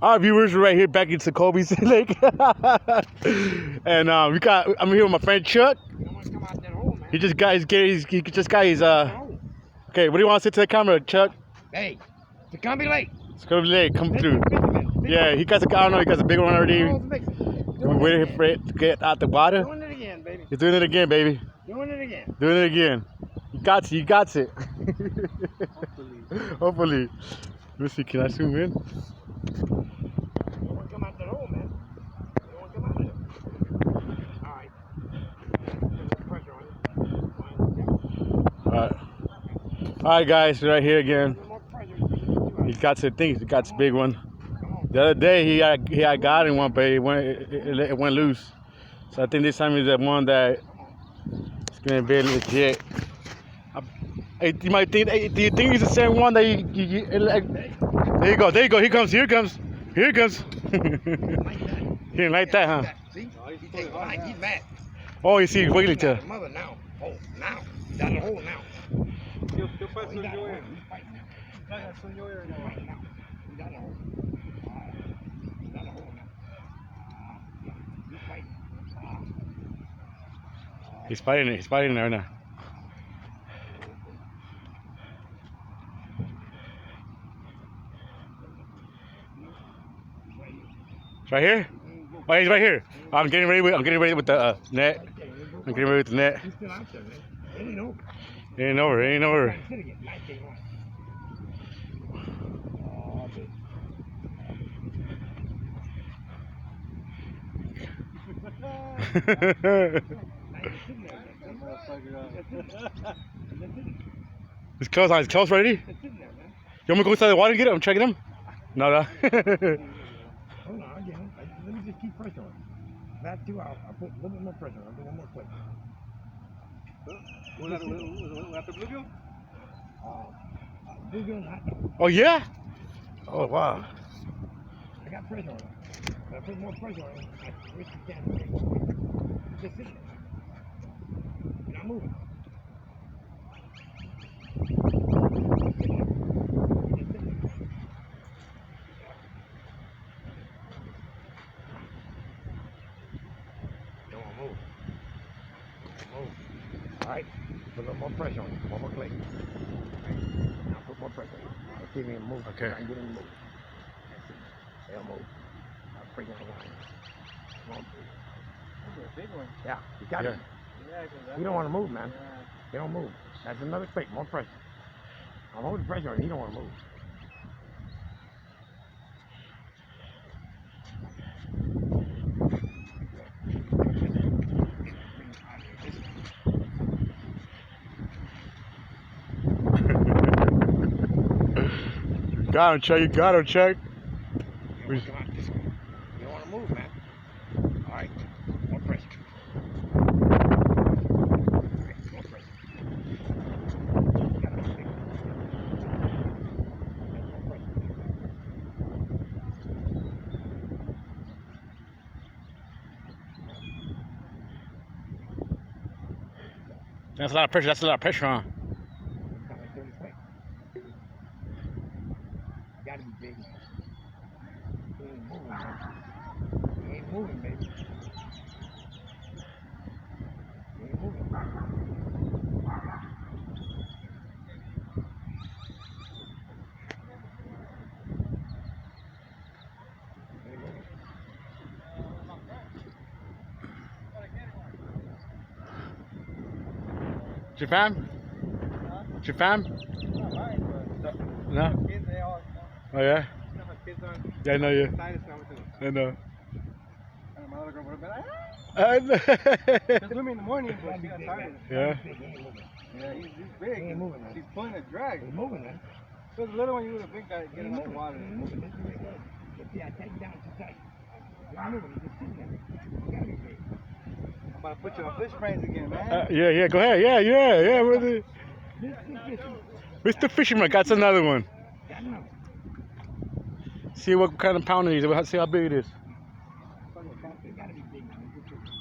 Our viewers are right here back in Sacombe Lake, and I'm here with my friend Chuck. He just got his Okay, what do you want to say to the camera, Chuck? Hey, Sacombe Lake. Sacombe Lake, come through. Yeah, he got I don't know, he got a big one already. We're waiting for it to get out the water. Doing it again, baby. He's doing it again, baby. Doing it again. Doing it again. You got it. Hopefully. Let me see, can I zoom in? Don't want to come out that hole, man. Don't want to come out of it. All right. Pressure on it. All right, guys, right here again. He got the thing. He got the big one. The other day he had got in one, but it went loose. So I think this time is the one that it's gonna be legit. You might think. Do you think it's the same one that you like? There you go. Here he comes. He didn't like that, huh? See? He's mad. Oh, you see, he's wiggling to. Mother now. Oh, now. He's out of the hole now. He's out of the hole now. He's fighting it. He's fighting there now. It's right here. Oh, he's right here. I'm getting ready with the net. I'm getting ready with the net. He's still out there, man. It ain't over. It ain't over. It ain't over. His clothes on. His clothes ready? You want me to go inside the water and get him? I'm checking him. No. Hold on, I'll get him. Let me just keep pressure on him. That too, I'll put a little bit more pressure on him. I'll do one more click. Was that the bluegill? Bluegill's hot. Oh yeah? Oh wow. I got pressure on him. If I put more pressure on him, I risk the chance. Just sitting there. You're not moving. Don't move. Move. All right. Put a little more pressure on him. One more click. Now put more pressure on him. Let's see if he can move. Okay. Try and get him to move. They'll move. I'll bring him along. Come on. That's a big one. Yeah, you got it. You don't want to move, man. You don't move. That's another click. More pressure. I'm holding pressure on him. He don't want to move. Got him, Chuck. You got him, Chuck. You don't want to move, man. All right. More pressure. All right. More pressure. That's a lot of pressure. That's a lot of pressure on. Gotta be big. He ain't moving, man. He ain't moving, baby. He ain't moving. Your fam? Your fam? No? Oh yeah? Yeah, I know you. I know. He's with me in the morning, but she got tired. Yeah. Yeah, he's big. He ain't moving, man. He's pulling a drag. He's moving, man. So the little one, you would have big guy get him out the water. Yeah, take him down too tight. He's not moving. He's just sitting there. You gotta be big. I'm about to put you on fish brains again, man. Yeah, go ahead. Yeah. Mr. Fisherman got another one. See what kind of pound it is. See how big it is.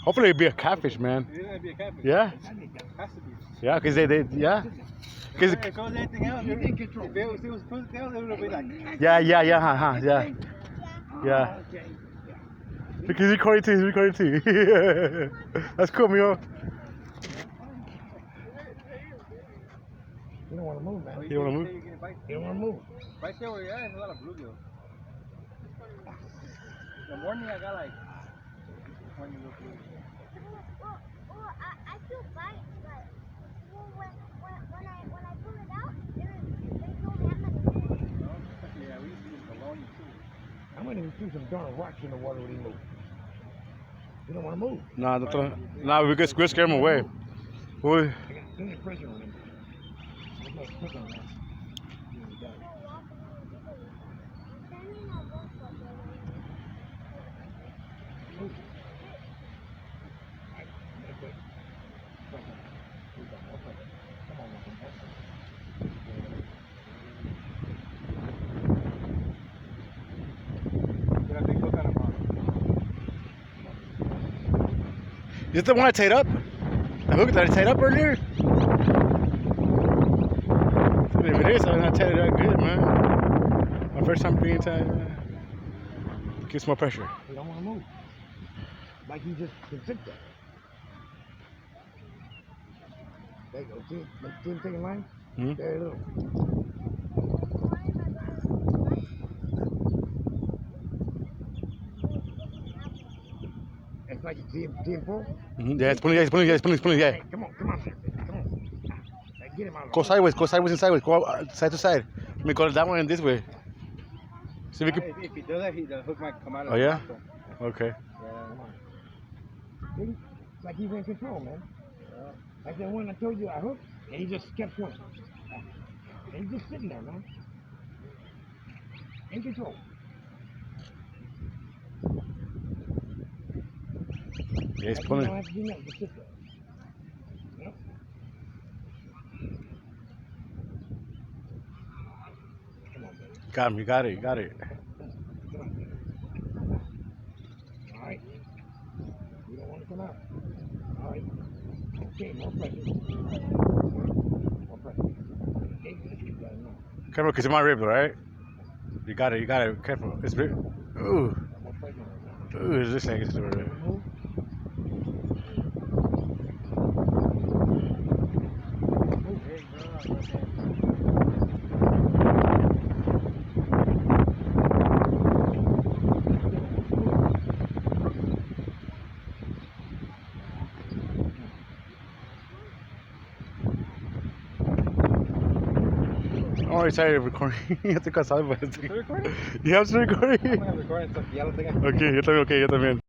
Hopefully it'll be a catfish, man. It's gonna be a catfish. Yeah? Has to be. Yeah, because yeah. If it was anything else, if it was pussy tail, it would have been like. Yeah, yeah. Yeah. Okay. Yeah. Look, he's recording too. He's recording too. That's cool, Mio. You don't want to move, man. You don't want to move? You don't want to move. Right there where you're at, there's a lot of bluegill. In the morning, I got like 20 little bluegill. Well, I feel bites, but when I pull it out, there's no hammer anymore. Yeah, we used to use bologna too. I'm going to threw some darn rocks in the water when he moved. You don't want to move. Nah, we could scare him away. Boy. I got plenty of pressure on him. There's no pressure on him. Get a big hook on him. Is the one I tied up? The hook that I tied up earlier? If it is, I'm not tied it up good, man. My first time being tied, gets more pressure. You don't want to move. Like you just can sit there. There you go. See him taking line? Hmm? There you go. It's like you see him pull? Yeah, it's pulling, yeah. Hey, come on, come on. Hey, get him out. Go sideways and sideways. Go side to side. Let me go that one and this way. See if we can. If he does that, the hook might come out of Oh, the yeah? nostril. Okay. Yeah. See? It's like he's in control, man. Like that one I told you I hooked, and he just kept swimming. And he's just sitting there, man. In control. Yeah, he's Like, pulling. You don't have to do nothing, just sit there. Yep. Come on, baby. Got him. You got it. Come on. All right. You don't want to come out. All right. Okay, more pressure. More pressure. Okay, let's get that now. Careful, because it's my rib, right? You got it. Careful. It's rib. Ooh. More pressure right now. Ooh, it's this thing. It's the rib. Move. I'm already tired of recording. Ya estoy cansado. ¿Estás recording? Yeah, I'm still recording. I'm gonna record it, so ya lo tengas. Okay, yo también.